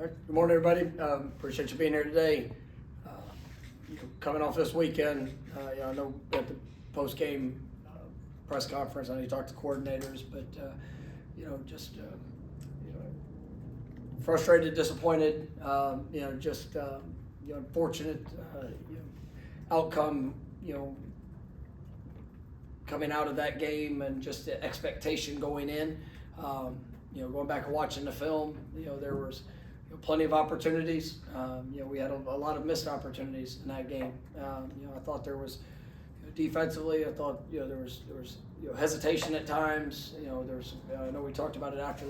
All right. Good morning, everybody. Appreciate you being here today. Coming off this weekend, I know at the post-game press conference, I know you talked to coordinators, but just frustrated, disappointed. Unfortunate outcome. Coming out of that game and just the expectation going in. Going back and watching the film, there was plenty of opportunities. We had a lot of missed opportunities in that game. I thought there was defensively. I thought there was hesitation at times. I know we talked about it after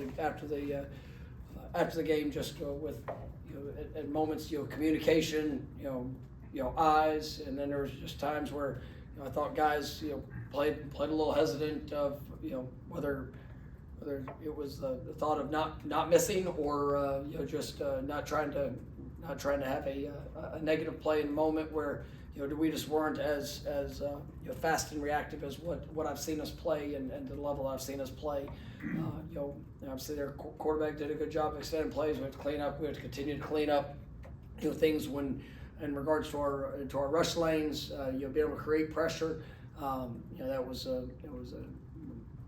the game, just with at moments communication, eyes, and then there was just times where I thought guys played a little hesitant of whether it was the thought of not missing or just not trying to have a negative play in the moment where we just weren't as fast and reactive as what I've seen us play and the level I've seen us play. Obviously their quarterback did a good job of extending plays. We have to clean up. We have to continue to clean up things when in regards to our rush lanes. Be able to create pressure. That was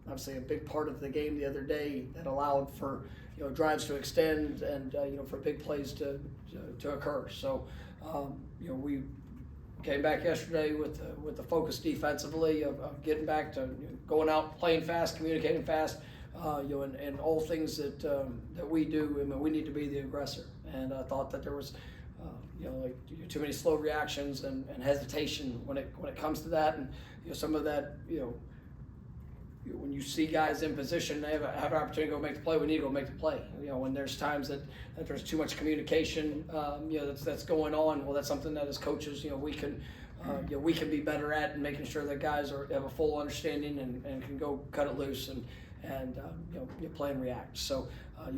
obviously a big part of the game the other day that allowed for drives to extend and for big plays to occur. So we came back yesterday with the focus defensively of getting back to going out, playing fast, communicating fast, and all things that we do. I mean, we need to be the aggressor. And I thought that there was too many slow reactions and hesitation when it comes to that, and some of that when you see guys in position, they have an opportunity to go make the play. We need to go make the play. When there's times that there's too much communication, that's going on. Well, that's something that as coaches, we can be better at, and making sure that guys have a full understanding and can go cut it loose and play and react. So,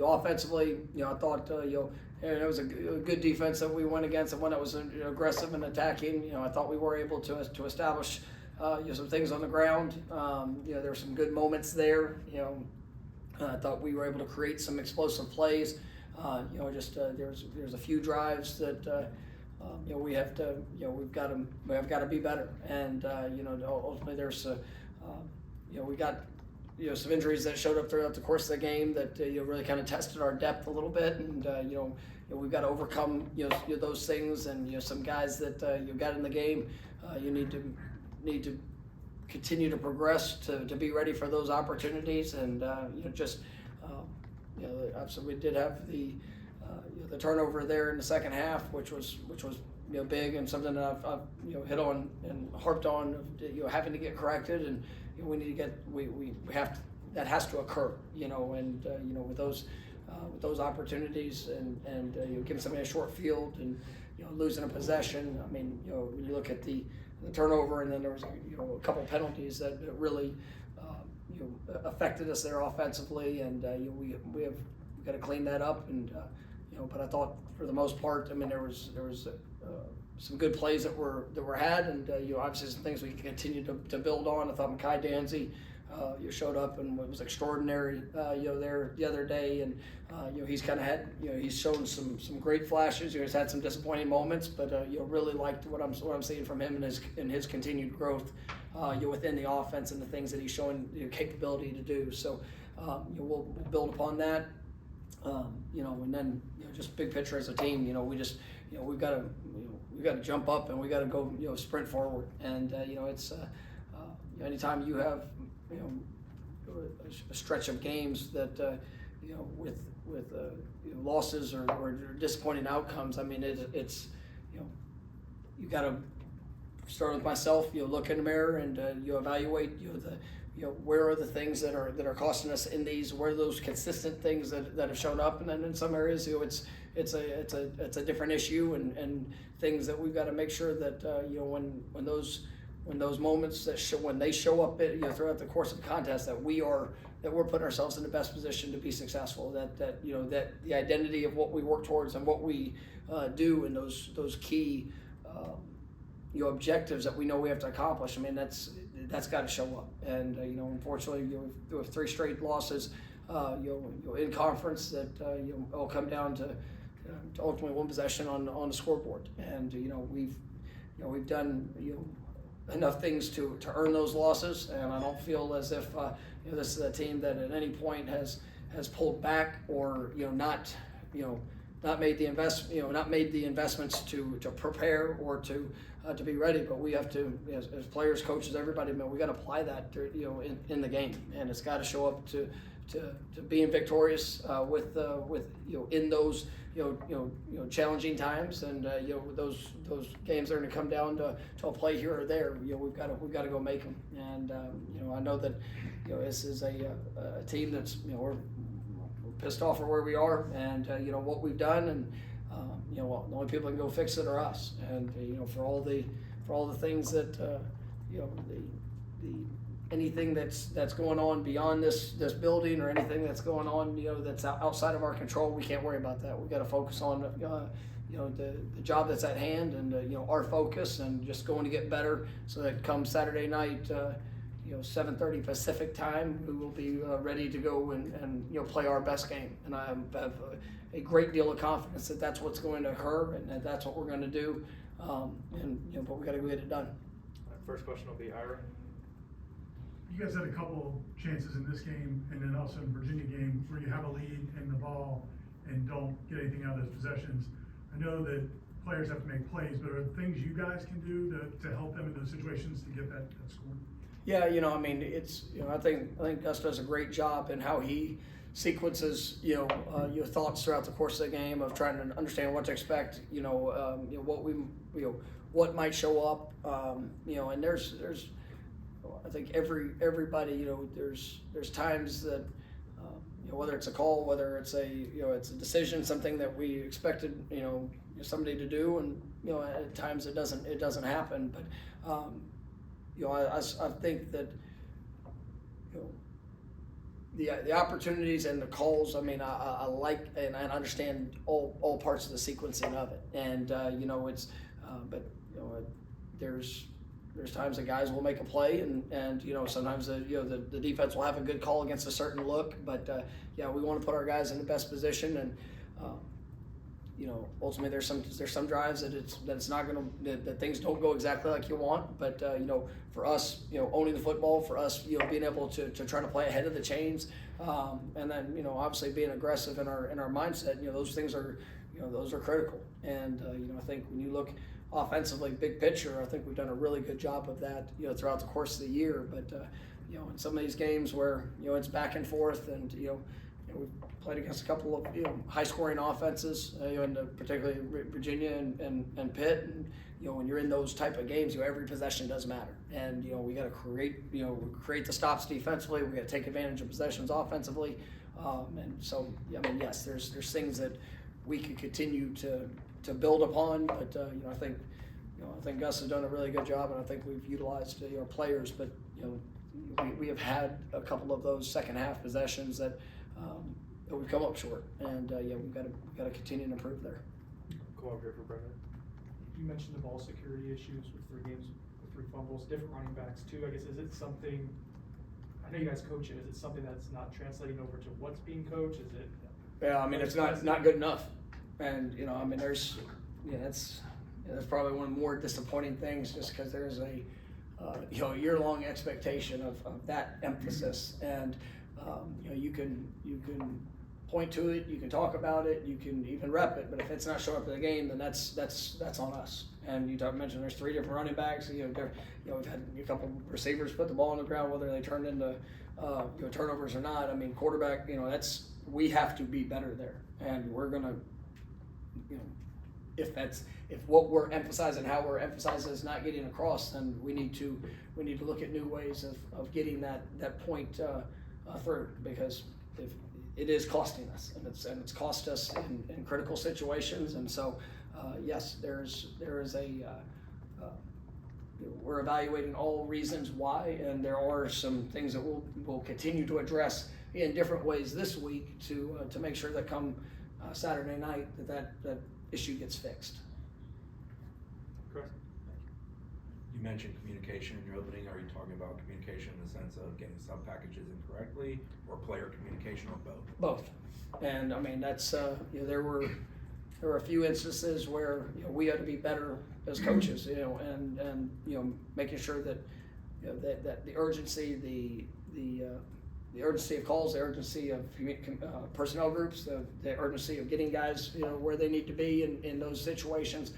offensively, I thought it was a good defense that we went against, and one that was aggressive and attacking. I thought we were able to establish some things on the ground. There were some good moments there. I thought we were able to create some explosive plays. There's a few drives that we've got to be better. And ultimately there's we got some injuries that showed up throughout the course of the game that really kind of tested our depth a little bit, and we've got to overcome those things, and some guys that you got in the game, you need to continue to progress to be ready for those opportunities. And obviously we did have the turnover there in the second half, which was big, and something that I've hit on and harped on, having to get corrected, and we need to get we have to, that has to occur, with those opportunities, and giving somebody a short field and losing a possession. I mean, when you look at the turnover, and then there was a couple of penalties that really affected us there offensively, and we've got to clean that up. And but I thought for the most part, I mean, there was some good plays that were had, and obviously some things we can continue to build on. I thought Mekhi Danzy showed up and was extraordinary there the other day, and he's kind of had he's shown some great flashes. He's had some disappointing moments, but really liked what I'm seeing from him and his continued growth within the offense and the things that he's showing capability to do. So we'll build upon that. And then just big picture as a team, we've got to jump up, and we got to go sprint forward. And it's anytime you have a stretch of games that with losses or disappointing outcomes, I mean it's you got to start with myself. Look in the mirror and evaluate where are the things that are costing us in these, where are those consistent things that have shown up, and then in some areas it's a different issue, and things that we've got to make sure that when those moments when they show up throughout the course of the contest, that we're putting ourselves in the best position to be successful, that the identity of what we work towards and what we do, and those key objectives that we know we have to accomplish. I mean, that's got to show up. And unfortunately, we have 3 straight losses in conference that all come down to ultimately one possession on the scoreboard. And we've done enough things to earn those losses, and I don't feel as if this is a team that at any point has pulled back or not made the investments to prepare or to be ready. But we have to, as players, coaches, everybody, we got to apply that in the game, and it's got to show up to being victorious with in those challenging times, and those games are going to come down to a play here or there. We've got to go make them, and I know that this is a team that's we're pissed off at where we are, and what we've done, and the only people that can go fix it are us, and for all the things that the anything that's going on beyond this building, or anything that's going on that's outside of our control, we can't worry about that. We've got to focus on the job that's at hand, and our focus, and just going to get better, so that come Saturday night 7:30 Pacific time, we will be ready to go and play our best game. And I have a great deal of confidence that that's what's going to occur, and that that's what we're going to do, but we got to go get it done. First question will be Ira. You guys had a couple chances in this game, and then also in Virginia game, where you have a lead in the ball and don't get anything out of those possessions. I know that players have to make plays, but are there things you guys can do to help them in those situations to get that score? Yeah, it's I think Gus does a great job in how he sequences your thoughts throughout the course of the game, of trying to understand what to expect, what might show up, and there's I think everybody, there's times that whether it's a call, whether it's it's a decision, something that we expected somebody to do, and at times it doesn't happen. But I think that the opportunities and the calls, I like and I understand all parts of the sequencing of it, and it's but there's times that guys will make a play, and sometimes the defense will have a good call against a certain look, but we want to put our guys in the best position, and ultimately there's some drives that things don't go exactly like you want, but for us owning the football, for us being able to try to play ahead of the chains, and then obviously being aggressive in our mindset, those things are those are critical, and I think when you look offensively, big picture, I think we've done a really good job of that throughout the course of the year, but in some of these games where it's back and forth, and we've played against a couple of high-scoring offenses, particularly Virginia and Pitt, and when you're in those type of games, every possession does matter, and we got to create the stops defensively. We got to take advantage of possessions offensively, and so yes, there's things that we could continue to build upon, but I think Gus has done a really good job, and I think we've utilized our players, but we have had a couple of those second half possessions that we've come up short, and we've got to continue to improve there. Go over here for Brendan. You mentioned the ball security issues with 3 games with 3 fumbles, different running backs too. I guess, is it something, I know you guys coach it, is it something that's not translating over to what's being coached? Is it? Yeah, it's not good enough, and there's that's probably one of the more disappointing things, just because there's a year-long expectation of that emphasis, and you can point to it, you can talk about it, you can even rep it, but if it's not showing up in the game, then that's on us. And you mentioned there's 3 different running backs. We've had a couple receivers put the ball on the ground, whether they turned into turnovers or not. Quarterback, we have to be better there, and we're gonna, if what we're emphasizing, how we're emphasizing is not getting across, then we need to look at new ways of getting that point through, because if it is costing us, and it's cost us in critical situations, and so yes, there is we're evaluating all reasons why, and there are some things that we'll continue to address in different ways this week to make sure that come Saturday night that issue gets fixed. Chris? You mentioned communication in your opening. Are you talking about communication in the sense of getting sub packages incorrectly, or player communication, or both? Both, and that's there were there were a few instances where, you know, we had to be better as coaches, you know, and you know, making sure that, you know, that the urgency, the urgency of calls, the urgency of personnel groups, the urgency of getting guys, you know, where they need to be in those situations.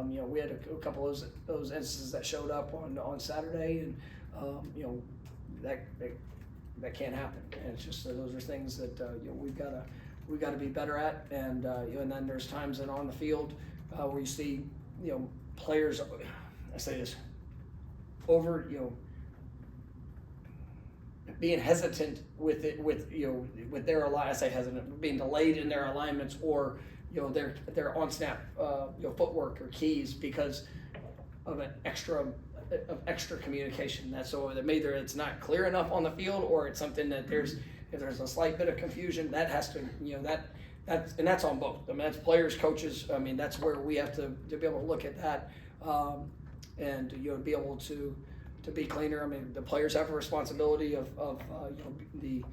You know, we had a couple of those instances that showed up on Saturday, and you know, that can't happen. And it's just those are things that you know, we've got to be better at. And you know, and then there's times that on the field where you see, you know, players, I say this, over, you know, being hesitant with it, with, you know, with their I say hesitant, being delayed in their alignments, or, you know, their on snap, you know, footwork or keys because of an extra communication. That's so that either it's not clear enough on the field, or it's something that if there's a slight bit of confusion, that has to, you know, that's on both. I mean, that's players, coaches. I mean, that's where we have to be able to look at that, and, you know, be able to be cleaner. I mean, the players have a responsibility of you know,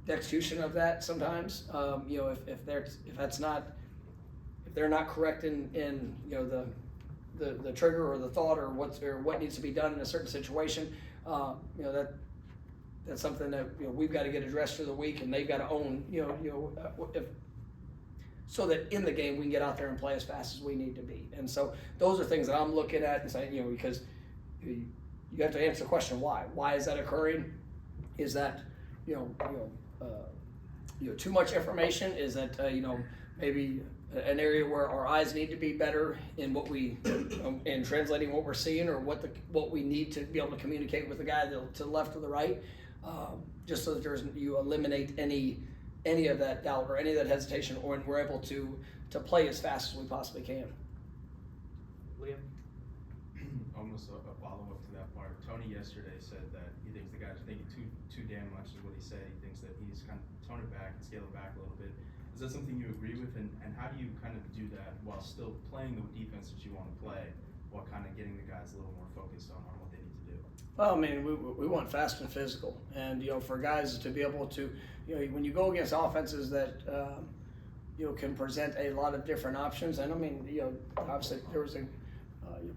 the execution of that sometimes. You know, if they're not correct in you know, the trigger or the thought or what needs to be done in a certain situation, you know, that's something that, you know, we've got to get addressed through the week, and they've got to own, so that in the game we can get out there and play as fast as we need to be. And so those are things that I'm looking at and saying, you know, because you have to answer the question why. Why is that occurring? Is that you know, too much information? Is that you know, maybe an area where our eyes need to be better in what we in translating what we're seeing, or what we need to be able to communicate with the guy to the left or the right, just so that you eliminate any of that doubt or any of that hesitation, or we're able to play as fast as we possibly can. Liam? Almost a follow-up to that part. Tony yesterday said that he thinks the guys are thinking too damn much is what he said. He thinks that he needs to kind of tone it back and scale it back a little bit. Is that something you agree with? And how do you kind of do that while still playing the defense that you want to play, while kind of getting the guys a little more focused on what they need to do? Well, I mean, we want fast and physical, and, you know, for guys to be able to, you know, when you go against offenses that you know, can present a lot of different options. And I mean, you know, obviously there was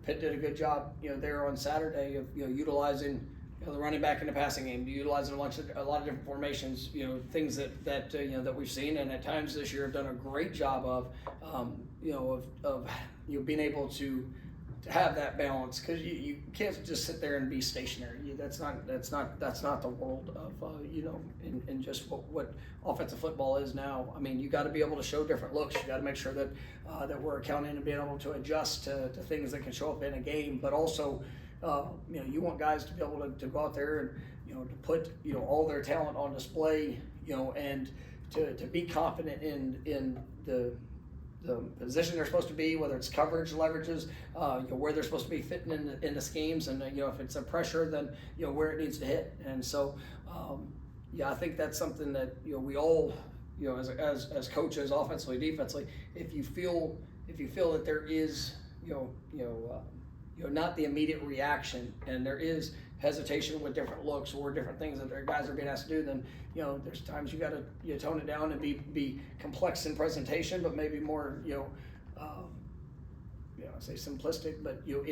Pitt did a good job, you know, there on Saturday of, you know, utilizing, you know, the running back in the passing game, utilizing a lot of different formations, you know, things that you know, that we've seen, and at times this year have done a great job of, you know, of you know, being able to have that balance, because you can't just sit there and be stationary. That's not the world of you know, in just what offensive football is now. I mean, you got to be able to show different looks. You got to make sure that that we're accounting and being able to adjust to things that can show up in a game, but also you know, you want guys to be able to go out there and, you know, to put, you know, all their talent on display, you know, and to be confident in the position they're supposed to be, whether it's coverage, leverages, you know, where they're supposed to be fitting in the schemes, and you know, if it's a pressure, then, you know, where it needs to hit. And so, yeah, I think that's something that, you know, we all, you know, as coaches, offensively, defensively, if you feel that there is, you know, not the immediate reaction, and there is hesitation with different looks or different things that their guys are being asked to do, then, you know, there's times you got to tone it down and be complex in presentation, but maybe more, you know, I say simplistic, but, you know,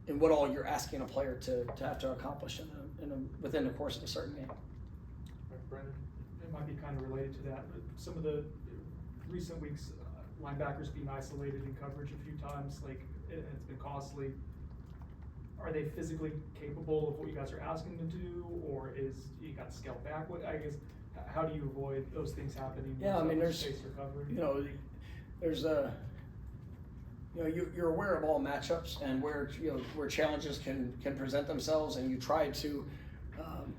in what all you're asking a player to have to accomplish within the course of a certain game. Brendan? It might be kind of related to that, but some of the recent weeks, linebackers being isolated in coverage a few times, like, it's been costly. Are they physically capable of what you guys are asking them to do, or is you got to scale back? What, I guess, how do you avoid those things happening? Yeah, I mean, there's space recovery. You know, there's you know, you're aware of all matchups and where, you know, where challenges can present themselves, and you try to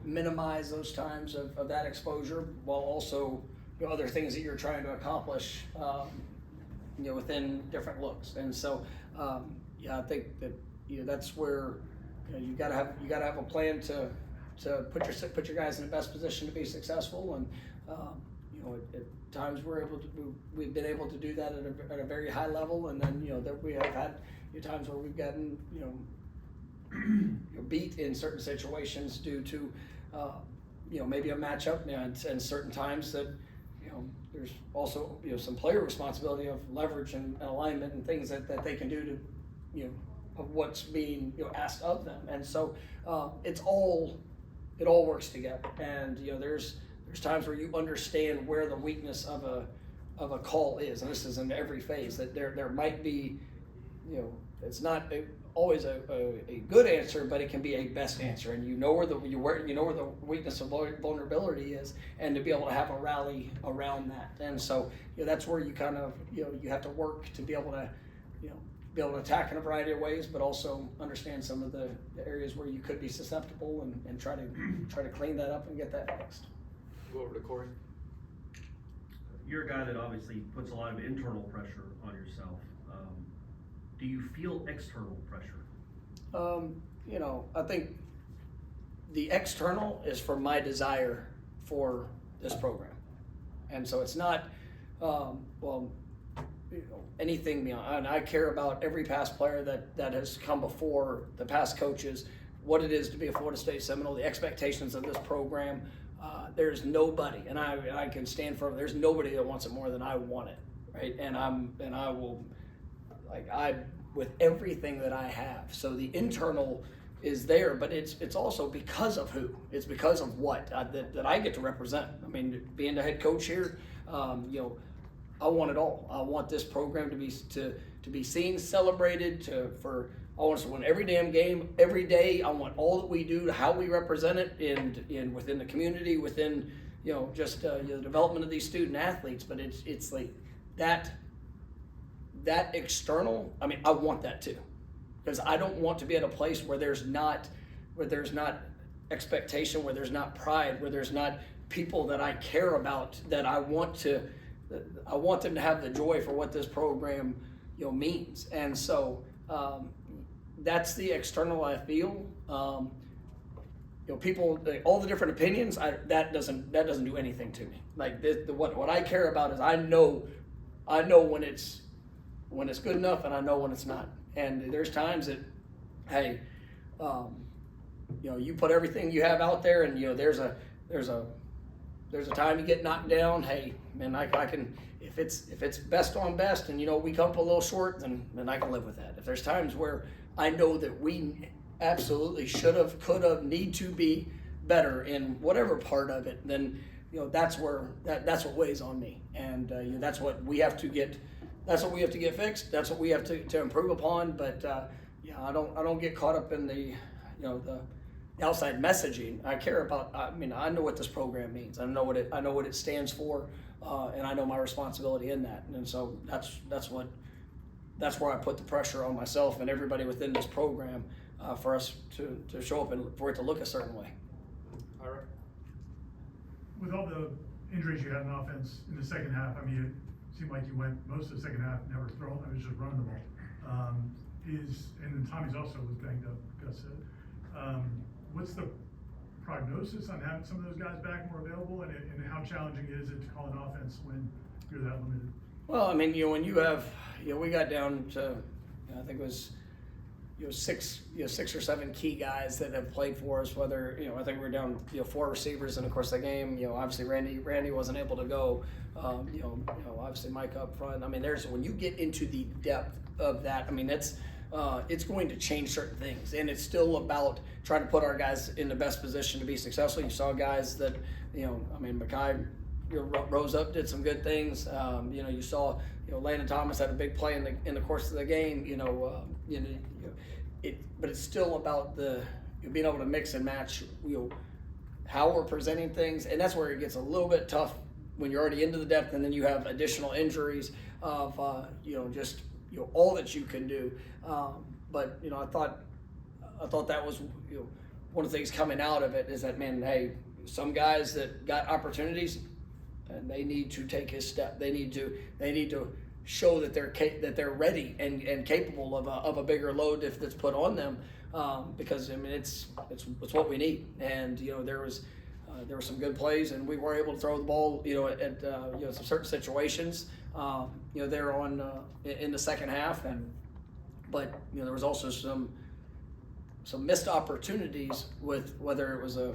minimize those times of that exposure, while also, you know, other things that you're trying to accomplish, you know, within different looks. And so, yeah, I think that, you know, that's where, you know, you gotta have a plan to put your guys in the best position to be successful. And you know, at times we've been able to do that at a very high level, and then, you know, that we have had, you know, times where we've gotten, you know, beat in certain situations due to you know, maybe a matchup, you know, and certain times that, you know, there's also, you know, some player responsibility of leverage and alignment and things that they can do to, you know, of what's being, you know, asked of them. And so it all works together. And, you know, there's times where you understand where the weakness of a call is, and this is in every phase, that there might be, you know, it's not always a good answer, but it can be a best answer, and you know where the weakness of vulnerability is, and to be able to have a rally around that. And so, you know, that's where you kind of, you know, you have to work to be able to, you know, be able to attack in a variety of ways, but also understand some of the areas where you could be susceptible, and try to clean that up and get that fixed. Go over to Corey. You're a guy that obviously puts a lot of internal pressure on yourself. Do you feel external pressure? You know, I think the external is for my desire for this program. And so it's not, well, you know, anything beyond. And I care about every past player that has come before, the past coaches, what it is to be a Florida State Seminole, the expectations of this program. There's nobody, and I can stand for, there's nobody that wants it more than I want it, right? And I will, with everything that I have. So the internal is there, but it's also because of who. It's because of what that I get to represent. I mean, being the head coach here, you know, I want it all. I want this program to be seen, celebrated, I want us to win every damn game, every day. I want all that we do, how we represent it in within the community, within, you know, just you know, the development of these student athletes. But it's like that external. I mean, I want that too, because I don't want to be at a place where there's not expectation, where there's not pride, where there's not people that I care about, that I want them to have the joy for what this program, you know, means. And so that's the external I feel. You know, people, all the different opinions, that doesn't do anything to me. Like what I care about is I know when it's good enough, and I know when it's not. And there's times that, hey, you know, you put everything you have out there, and you know, there's a time you get knocked down. Hey, man, I can, if it's best on best, and you know, we come up a little short, then I can live with that. If there's times where I know that we absolutely should have, could have, need to be better in whatever part of it, then, you know, that's what weighs on me. And you know, that's what we have to get fixed. That's what we have to improve upon. But yeah, I don't get caught up in the, you know, the outside messaging. I care about. I mean, I know what this program means. I know what it stands for, and I know my responsibility in that. And so that's where I put the pressure on myself and everybody within this program for us to show up and for it to look a certain way. Ira? With all the injuries you had in offense in the second half, I mean, it seemed like you went most of the second half never throwing. I was just running the ball. And then Tommy's also was banged up, Gus said. What's the prognosis on having some of those guys back more available, and how challenging is it to call an offense when you're that limited? Well, I mean, you know, when you have, you know, we got down to, I think it was, you know, six or seven key guys that have played for us. Whether, you know, I think we were down, you know, 4 receivers in the course of the game. You know, obviously Randy wasn't able to go. You know, obviously Mike up front. I mean, when you get into the depth of that, I mean, it's going to change certain things, and it's still about trying to put our guys in the best position to be successful. You saw guys that, you know, I mean, Makai, you know, rose up, did some good things. You know, you saw, you know, Landon Thomas had a big play in the course of the game. But it's still about being able to mix and match, you know, how we're presenting things, and that's where it gets a little bit tough when you're already into the depth, and then you have additional injuries of you know, just, you know, all that you can do. But you know, I thought that was, you know, one of the things coming out of it is that, man, hey, some guys that got opportunities, and they need to take his step. They need to show that they're ready and capable of a bigger load if that's put on them, because I mean it's what we need. And you know, there were some good plays, and we were able to throw the ball, you know, at you know, some certain situations, you know, there on in the second half, but you know, there was also some missed opportunities with whether it was a,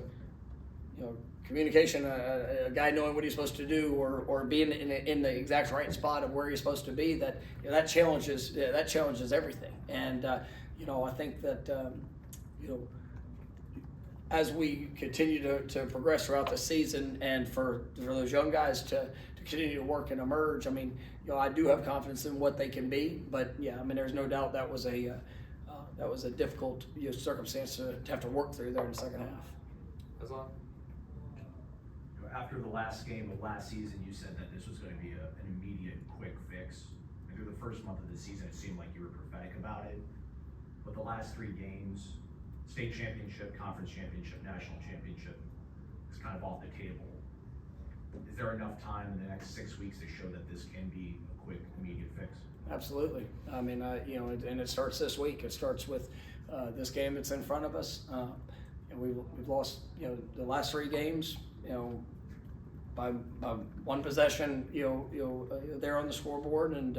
you know, communication, a guy knowing what he's supposed to do, or being in the exact right spot of where he's supposed to be, that challenges everything. And I think that as we continue to progress throughout the season, and for those young guys to continue to work and emerge, I do have confidence in what they can be. But there's no doubt that was a difficult circumstance to have to work through there in the second half. Aslan? After the last game of last season, you said that this was going to be an immediate, quick fix. And through the first month of the season, it seemed like you were prophetic about it. But the last 3 games, state championship, conference championship, national championship, is kind of off the table. Is there enough time in the next 6 weeks to show that this can be a quick, immediate fix? Absolutely. And it starts this week. It starts with this game that's in front of us. And we've lost, the last 3 games, by 1 possession, there on the scoreboard, and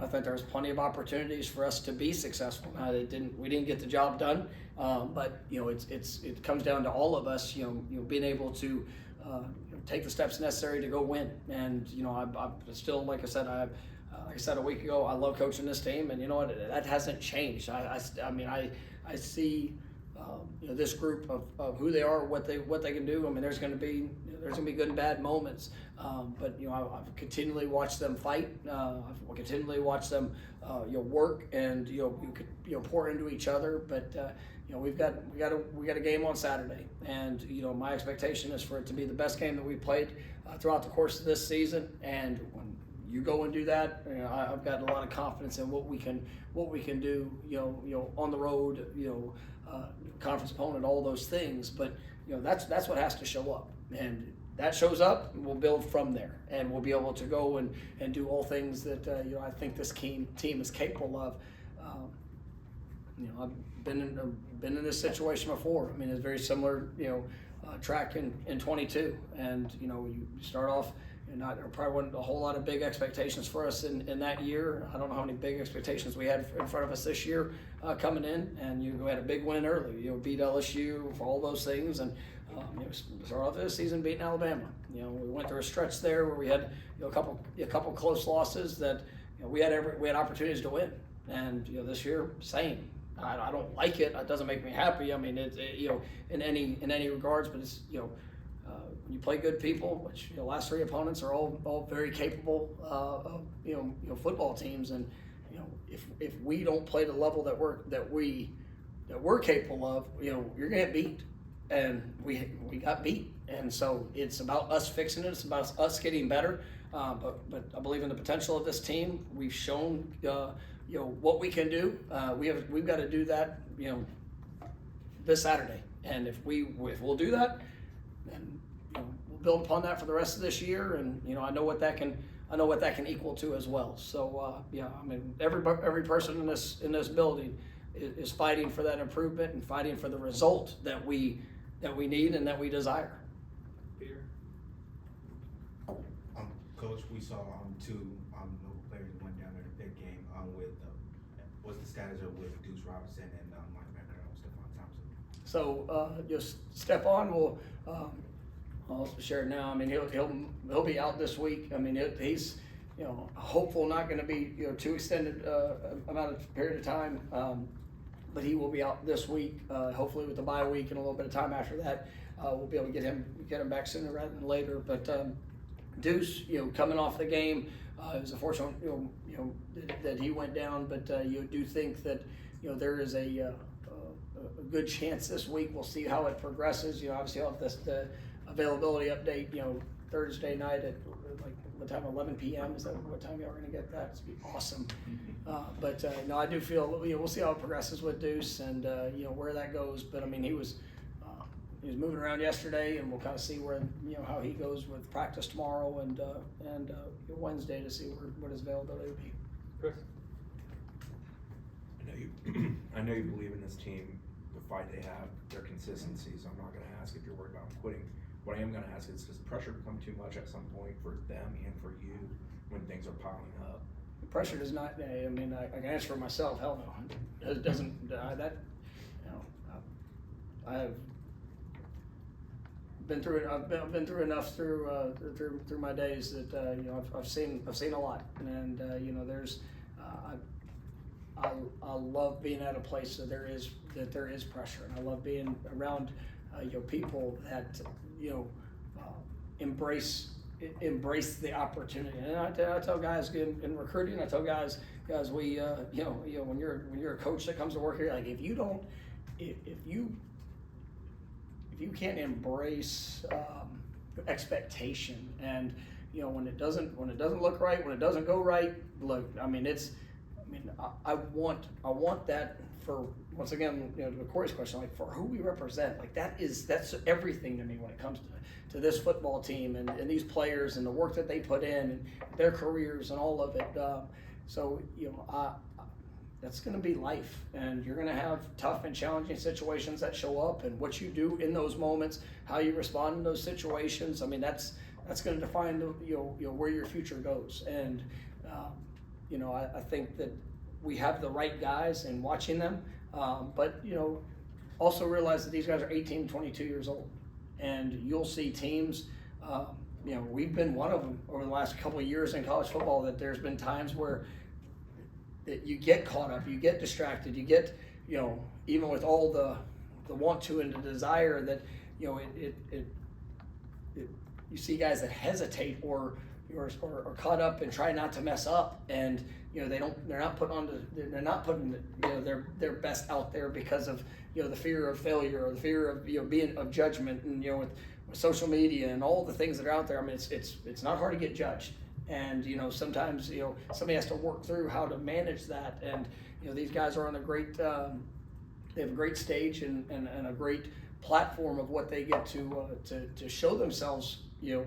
I think there's plenty of opportunities for us to be successful. Now, we didn't get the job done, but it comes down to all of us, being able to take the steps necessary to go win. And I'm still, like I said a week ago, I love coaching this team, and that hasn't changed. I see this group of who they are, what they can do. There's going to be good and bad moments, but I've continually watched them fight. I've continually watched them work and pour into each other. But we've got a game on Saturday, and my expectation is for it to be the best game that we played throughout the course of this season. And when you go and do that, I've got a lot of confidence in what we can do. On the road, conference opponent, all those things. But that's what has to show up, and that shows up, and we'll build from there, and we'll be able to go and do all things that I think this team is capable of. I've been in this situation before. It's very similar, track in 22, and you start off. There probably wasn't a whole lot of big expectations for us in that year. I don't know how many big expectations we had in front of us this year coming in, and you had a big win early. Beat LSU for all those things, and started off this season beating Alabama. We went through a stretch there where we had a couple close losses that we had opportunities to win, and this year same. I don't like it. It doesn't make me happy. In any regards, but it's when you play good people, which last 3 opponents are all very capable football teams, and if we don't play the level that we're capable of, you're gonna get beat, and we got beat, and so it's about us fixing it. It's about us getting better. But I believe in the potential of this team. We've shown what we can do. We've got to do that this Saturday, and if we'll do that, then we'll build upon that for the rest of this year, and I know what that can equal to as well. So every person in this building is fighting for that improvement and fighting for the result that we need and that we desire. Peter? Coach, we saw 2 local players who went down there to big game with what's the status of with Deuce Robinson and linebacker Stephon Thompson? So just Stephon will. I'll share it now. He'll be out this week. He's hopeful not going to be too extended amount of period of time, but he will be out this week. Hopefully with the bye week and a little bit of time after that, we'll be able to get him back sooner rather than later. But Deuce, coming off the game, it was unfortunate that he went down. But you do think that there is a good chance this week. We'll see how it progresses. Obviously I'll have the availability update, Thursday night at what time? 11 p.m. Is that what time y'all are going to get that? It's gonna be awesome. But I do feel we'll see how it progresses with Deuce and where that goes. But he was moving around yesterday, and we'll kind of see where how he goes with practice tomorrow and Wednesday to see what his availability will be. Chris? I know you believe in this team, the fight they have, their consistency. So I'm not going to ask if you're worried about quitting. What I am going to ask is, does pressure become too much at some point for them and for you when things are piling up? Pressure does not. I can answer for myself. Hell no, it doesn't. I have been through enough through my days that you know I've seen a lot, and you know there's I love being at a place that there is pressure, and I love being around you know people that you know embrace the opportunity. And I tell guys in recruiting, I tell guys we you know when you're a coach that comes to work here, like if you can't embrace expectation, and you know when it doesn't look right, when it doesn't go right, look, I want that for, once again, you know, to Corey's question, like for who we represent, like that's everything to me when it comes to this football team and these players and the work that they put in and their careers and all of it. So you know, that's going to be life, and you're going to have tough and challenging situations that show up, and what you do in those moments, how you respond in those situations. I mean, that's going to define you know where your future goes. And you know, I think that we have the right guys in watching them, but you know, also realize that these guys are 18, 22 years old, and you'll see teams. You know, we've been one of them over the last couple of years in college football. That there's been times where that you get caught up, you get distracted, you get, you know, even with all the want to and the desire that, you know, you see guys that hesitate or caught up and try not to mess up, and you know they're not putting you know their best out there because of, you know, the fear of failure or the fear of, you know, being of judgment, and you know with social media and all the things that are out there. I mean, it's not hard to get judged. And you know, sometimes, you know, somebody has to work through how to manage that. And you know, these guys are on a great, they have a great stage and a great platform of what they get to show themselves, you know,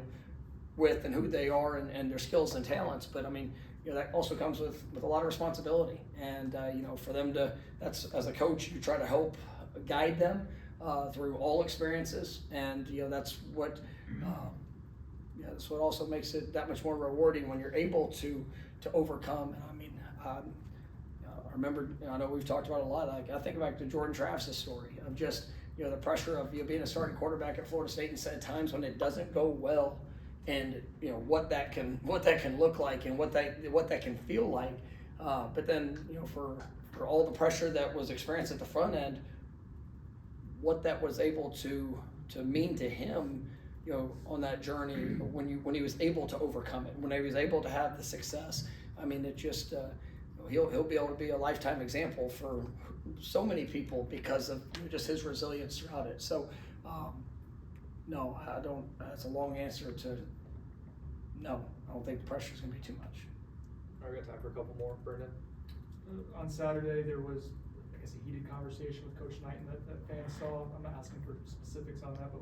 with and who they are and their skills and talents. But I mean, you know, that also comes with a lot of responsibility. And you know, for them to, that's, as a coach, you try to help guide them through all experiences. And you know, that's what. Yeah, that's what also makes it that much more rewarding when you're able to overcome. And I mean, I remember, you know, I know we've talked about it a lot. Like, I think back to Jordan Travis's story of just, you know, the pressure of, you know, being a starting quarterback at Florida State, and at times when it doesn't go well, and you know what that can look like and what that can feel like. But then, you know, for all the pressure that was experienced at the front end, what that was able to mean to him, you know, on that journey, when he was able to overcome it, when he was able to have the success. I mean, it just he'll be able to be a lifetime example for so many people because of just his resilience throughout it. So no, I don't. That's a long answer to no. I don't think the pressure is going to be too much. All right, we got time for a couple more. Brendan? On Saturday, there was, I guess, a heated conversation with Coach Knighton that fans saw. I'm not asking for specifics on that, but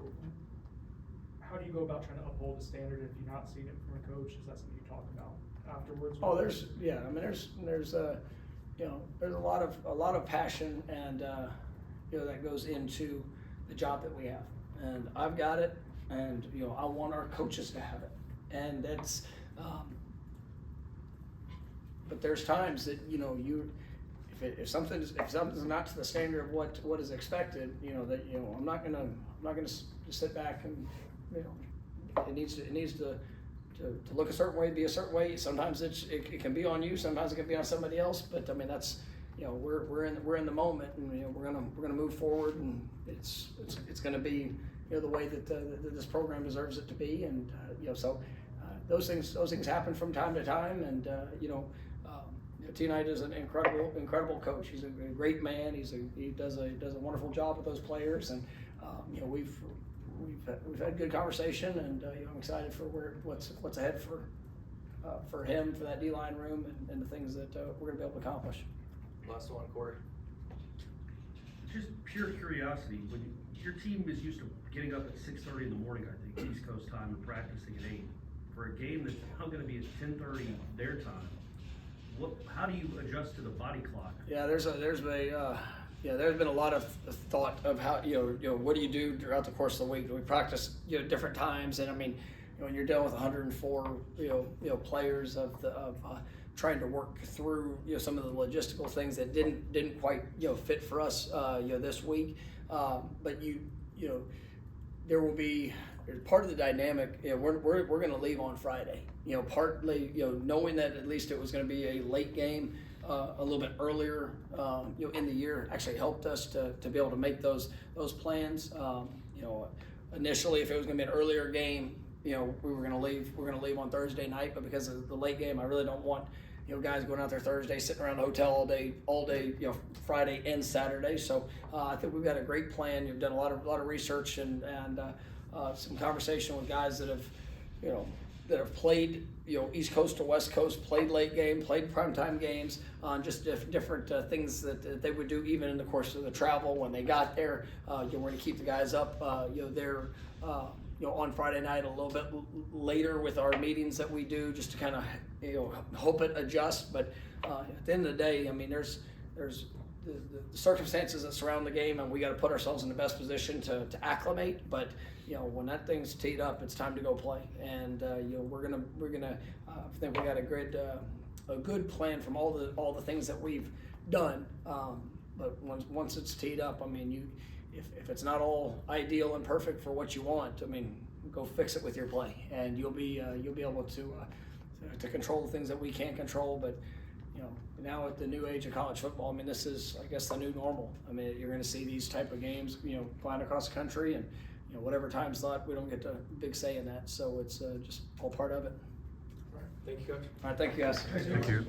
how do you go about trying to uphold the standard if you're not seeing it from a coach? Is that something you talk about afterwards? Oh, there's yeah. I mean, there's you know, there's a lot of passion and you know that goes into the job that we have, and I've got it, and you know I want our coaches to have it, and that's. But there's times that, you know, if something's not to the standard of what is expected, you know, that, you know, I'm not gonna just sit back and, you know, it needs to look a certain way, be a certain way. Sometimes it can be on you, sometimes it can be on somebody else. But I mean, that's, you know, we're in the moment, and you know we're gonna move forward, and it's gonna be, you know, the way that this program deserves it to be. And you know, so those things happen from time to time, and you know. T. Knight is an incredible coach. He's a great man. He does a wonderful job with those players, and you know we've had good conversation, and you know, I'm excited for what's ahead for him, for that D-line room, and the things that we're going to be able to accomplish. Last one, Corey. Just pure curiosity, when your team is used to getting up at 6:30 in the morning, I think, East Coast time, and practicing at 8, for a game that's now going to be at 10:30 their time. How do you adjust to the body clock? Yeah, there's been a lot of thought of how, you know, what do you do throughout the course of the week? We practice, you know, different times, and I mean, you know, when you're dealing with 104, you know, players of trying to work through, you know, some of the logistical things that didn't quite, you know, fit for us, you know, this week. But you know, there will be part of the dynamic. You know, we're going to leave on Friday. You know, partly, you know, knowing that at least it was going to be a late game, a little bit earlier, you know, in the year, actually helped us to be able to make those plans. You know, initially, if it was going to be an earlier game, you know, we were going to leave. We're going to leave on Thursday night, but because of the late game, I really don't want, you know, guys going out there Thursday, sitting around the hotel all day, you know, Friday and Saturday. So I think we've got a great plan. You've done a lot of research and some conversation with guys that have, you know, that have played, you know, East Coast to West Coast, played late game, played primetime games, just different things that they would do even in the course of the travel when they got there. You know, we're going to keep the guys up, you know, there. You know, on Friday night a little bit later with our meetings that we do, just to kind of, you know, hope it adjusts. But at the end of the day, I mean, there's the circumstances that surround the game, and we got to put ourselves in the best position to acclimate. But you know, when that thing's teed up, it's time to go play. And you know, we're gonna I think we got a good plan from all the things that we've done. But once it's teed up, I mean, if it's not all ideal and perfect for what you want, I mean, go fix it with your play, and you'll be able to control the things that we can't control. But you know, now at the new age of college football, I mean, this is, I guess, the new normal. I mean, you're going to see these type of games, you know, flying across the country, and you know, whatever time slot, we don't get a big say in that. So it's just all part of it. All right. Thank you, Coach. All right, thank you guys. Thank you.